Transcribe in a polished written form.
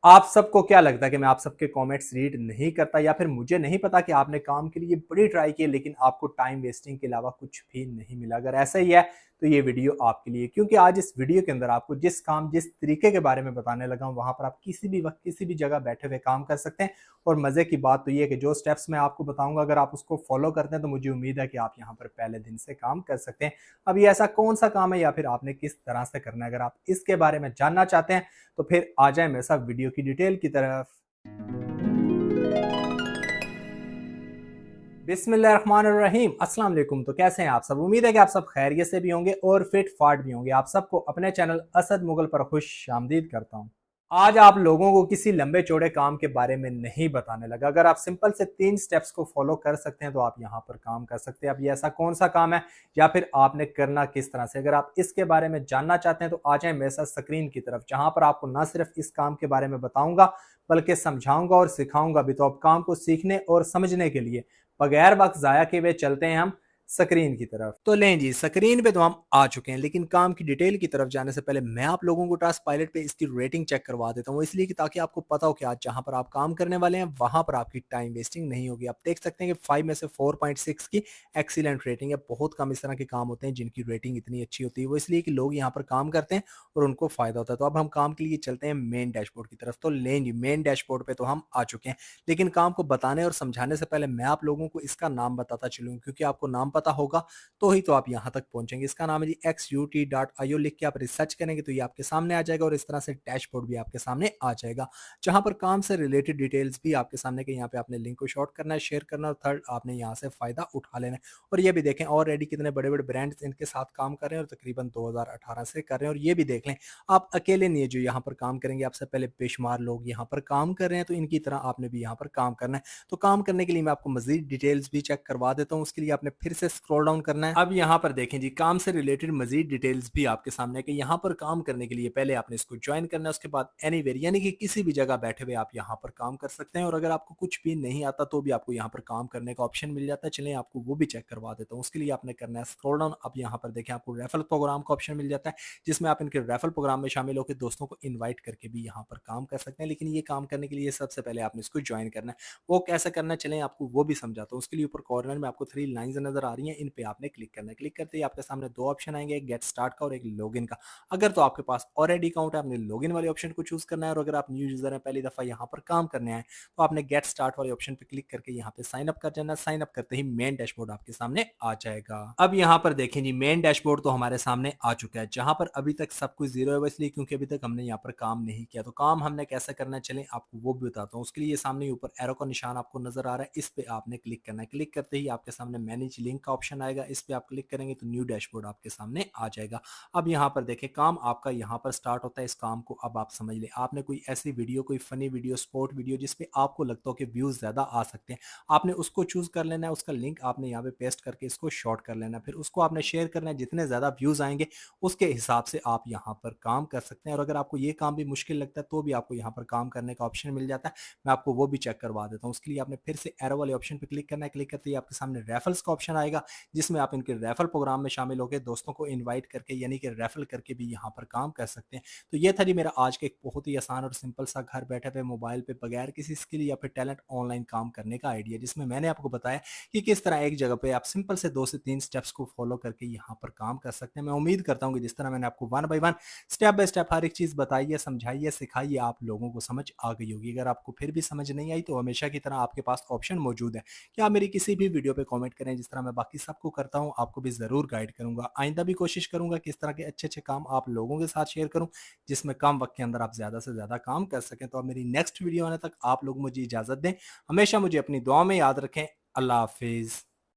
आप सबको क्या लगता है कि मैं आप सबके कमेंट्स रीड नहीं करता, या फिर मुझे नहीं पता कि आपने काम के लिए बड़ी ट्राई की लेकिन आपको टाइम वेस्टिंग के अलावा कुछ भी नहीं मिला? अगर ऐसा ही है तो ये वीडियो आपके लिए, क्योंकि आज इस वीडियो के अंदर आपको जिस काम जिस तरीके के बारे में बताने लगा हूं वहां पर आप किसी भी वक्त किसी भी जगह बैठे हुए काम कर सकते हैं। और मजे की बात तो ये है कि जो स्टेप्स मैं आपको बताऊंगा अगर आप उसको फॉलो करते हैं तो मुझे उम्मीद है कि आप यहाँ पर पहले दिन से काम कर सकते हैं। अब ये ऐसा कौन सा काम है या फिर आपने किस तरह से करना है, अगर आप इसके बारे में जानना चाहते हैं तो फिर आ जाए मेरे साथ वीडियो की डिटेल की तरफ। बिस्मिल्लाहिर्रहमानिर्रहीम, अस्सलाम वालेकुम। तो कैसे हैं आप सब? उम्मीद है कि आप सब खैरियत से भी होंगे और फिट फाट भी होंगे। आप सबको अपने चैनल असद मुगल पर खुश आमदीद करता हूं। आज आप लोगों को किसी लंबे चौड़े काम के बारे में नहीं बताने लगा। अगर आप सिंपल से 3 स्टेप्स को फॉलो कर सकते हैं तो आप यहाँ पर काम कर सकते हैं। अब ये ऐसा कौन सा काम है या फिर आपने करना किस तरह से, अगर आप इसके बारे में जानना चाहते हैं तो आ जाए मेरे साथ स्क्रीन की तरफ, जहां पर आपको ना सिर्फ इस काम के बारे में बताऊंगा बल्कि समझाऊंगा और सिखाऊंगा भी। तो आप काम को सीखने और समझने के लिए बगैर वक्त जाया किए हुए चलते हैं हम स्क्रीन की तरफ। तो लें जी, स्क्रीन पे तो हम आ चुके हैं, लेकिन काम की डिटेल की तरफ जाने से पहले मैं आप लोगों को टास्क पायलट पे इसकी रेटिंग चेक करवा देता हूँ, इसलिए कि ताकि आपको पता हो कि आज जहां पर आप काम करने वाले हैं वहां पर आपकी टाइम वेस्टिंग नहीं होगी। आप देख सकते हैं कि 5 में से 4.6 की एक्सीलेंट रेटिंग है। बहुत कम इस तरह के काम होते हैं जिनकी रेटिंग इतनी अच्छी होती है, वो इसलिए कि लोग यहाँ पर काम करते हैं और उनको फायदा होता है। तो अब हम काम के लिए चलते हैं मेन डैशबोर्ड की तरफ। तो लें जी, मेन डैशबोर्ड पे तो हम आ चुके हैं, लेकिन काम को बताने और समझाने से पहले मैं आप लोगों को इसका नाम बताता चलूँ, क्योंकि आपको नाम पता होगा तो ही तो आप यहाँ तक पहुंचेंगे। इसका नाम है जी xut.io। लिख के आप रिसर्च करेंगे तो ये आपके सामने आ जाएगा और इस तरह से डैशबोर्ड भी आपके सामने आ जाएगा, जहां पर काम से रिलेटेड डिटेल्स भी आपके सामने के यहाँ पे आपने लिंक को शॉर्ट करना है, शेयर करना है और थर्ड आपने यहाँ से फायदा उठा लेना है। और ये भी देखें ऑलरेडी कितने बड़े बड़े ब्रांड्स इनके साथ काम कर रहे हैं और तकरीबन 2018 से कर रहे हैं। और ये भी देख लें आप अकेले नहीं है जो यहाँ पर काम करेंगे, आपसे पहले बेशुमार लोग यहाँ पर काम कर रहे हैं, तो इनकी तरह आपने भी यहाँ पर काम करना है। तो काम करने के लिए मैं आपको मजीद डिटेल्स भी चेक करवा देता हूँ, उसके लिए आपने फिर से स्क्रॉल डाउन करना है। अब यहाँ पर देखें जी, काम से रिलेटेड मजीद डिटेल्स भी आपके सामने है कि यहाँ पर काम करने के लिए पहले आपने इसको ज्वाइन करना है, उसके बाद एनीवेयर यानी कि किसी भी जगह बैठे हुए आप यहाँ पर काम कर सकते हैं। और अगर आपको कुछ भी नहीं आता तो भी आपको यहाँ पर काम करने का ऑप्शन मिल जाता है। चलिए आपको वो भी चेक करवा देता हूँ। उसके लिए आपने करना है स्क्रॉल डाउन। अब यहाँ पर देखें आपको रेफरल प्रोग्राम का ऑप्शन मिल जाता है, जिसमें आप इनके रेफरल प्रोग्राम में शामिल होकर दोस्तों को इन्वाइट करके भी यहाँ पर काम कर सकते हैं। लेकिन ये काम करने के लिए सबसे पहले आपने इसको ज्वाइन करना है। वो कैसे करना है चलें आपको वो भी समझाता हूँ। उसके लिए ऊपर कॉर्नर में आपको 3 लाइंस नजर आ रही हैं, इन पे आपने क्लिक करना है। क्लिक करते ही आपके सामने 2 ऑप्शन आएंगे, एक गेट स्टार्ट का और एक लॉगिन का। अगर तो आपके पास ऑलरेडी अकाउंट है आपने लॉगिन वाले ऑप्शन को चूज करना है, और अगर आप न्यू यूजर हैं पहली दफा यहाँ पर काम करने आए तो आपने गेट स्टार्ट वाले ऑप्शन पे क्लिक करके यहाँ पे साइन अप कर जाना। साइन अप करते ही मेन डैशबोर्ड आपके सामने आ जाएगा। अब यहाँ पर देखें जी, मेन डैशबोर्ड तो हमारे सामने आ चुका है, जहां पर अभी तक सब कुछ जीरो है, इसलिए क्योंकि अभी तक हमने यहाँ पर काम नहीं किया। तो काम हमने कैसे करना है चलें आपको वो भी बताता हूँ। उसके लिए सामने ऊपर एरो का निशान आपको नजर आ रहा है, इस पे आपने क्लिक करना है। क्लिक करते ही आपके सामने मैनेज लिंक का ऑप्शन आएगा, इस पे आप क्लिक करेंगे तो न्यू डैशबोर्ड आपके सामने आ जाएगा। अब यहाँ पर देखें काम आपका यहाँ पर स्टार्ट होता है। इस काम को अब आप समझ लें, आपने कोई ऐसी वीडियो, कोई फनी वीडियो, स्पोर्ट वीडियो जिसपे आपको लगता हो कि व्यूज ज्यादा आ सकते हैं, आपने उसको चूज कर लेना है। उसका लिंक आपने यहाँ पे पेस्ट करके इसको शॉर्ट कर लेना है, फिर उसको आपने शेयर करना है। जितने ज्यादा व्यूज आएंगे उसके हिसाब से आप यहाँ पर काम कर सकते हैं। और अगर आपको ये काम भी मुश्किल लगता है तो भी आपको यहाँ पर काम करने का ऑप्शन मिल जाता है, मैं आपको वो भी चेक करवा देता हूँ। उसके लिए आपने फिर से एरो वाले ऑप्शन पे क्लिक करना है। क्लिक करते ही आपके सामने रेफरल्स का ऑप्शन आएगा, जिसमें आप इनके रेफरल प्रोग्राम में शामिल होकर दोस्तों को इनवाइट करके यानी कि रेफरल करके भी यहाँ पर काम कर सकते हैं। तो ये था जी मेरा आज का एक बहुत ही आसान और सिंपल सा घर बैठे हुए मोबाइल पे बगैर किसी स्किल या फिर टैलेंट ऑनलाइन काम करने का आइडिया, जिसमें मैंने आपको बताया कि किस तरह एक जगह पे आप सिंपल से 2 से 3 स्टेप्स को फॉलो करके यहाँ पर काम कर सकते हैं। मैं उम्मीद करता हूँ कि जिस तरह मैंने आपको one by one step by step हर एक चीज बताई है, समझाई है, सिखाई है, आप लोगों को समझ आ गई होगी। अगर आपको फिर भी समझ नहीं आई तो हमेशा की तरह आपके पास ऑप्शन मौजूद है कि आप मेरी किसी भी वीडियो पे कमेंट करें, जिस तरह मैं बाकी सबको करता हूँ आपको भी जरूर गाइड करूंगा। आइंदा भी कोशिश करूंगा कि इस तरह के अच्छे अच्छे काम आप लोगों के साथ शेयर करूं, जिसमें कम वक्त के अंदर आप ज्यादा से ज्यादा काम कर सकें। तो अब मेरी नेक्स्ट वीडियो आने तक आप लोग मुझे इजाजत दें। हमेशा मुझे अपनी दुआ में याद रखें। अल्लाह हाफिज।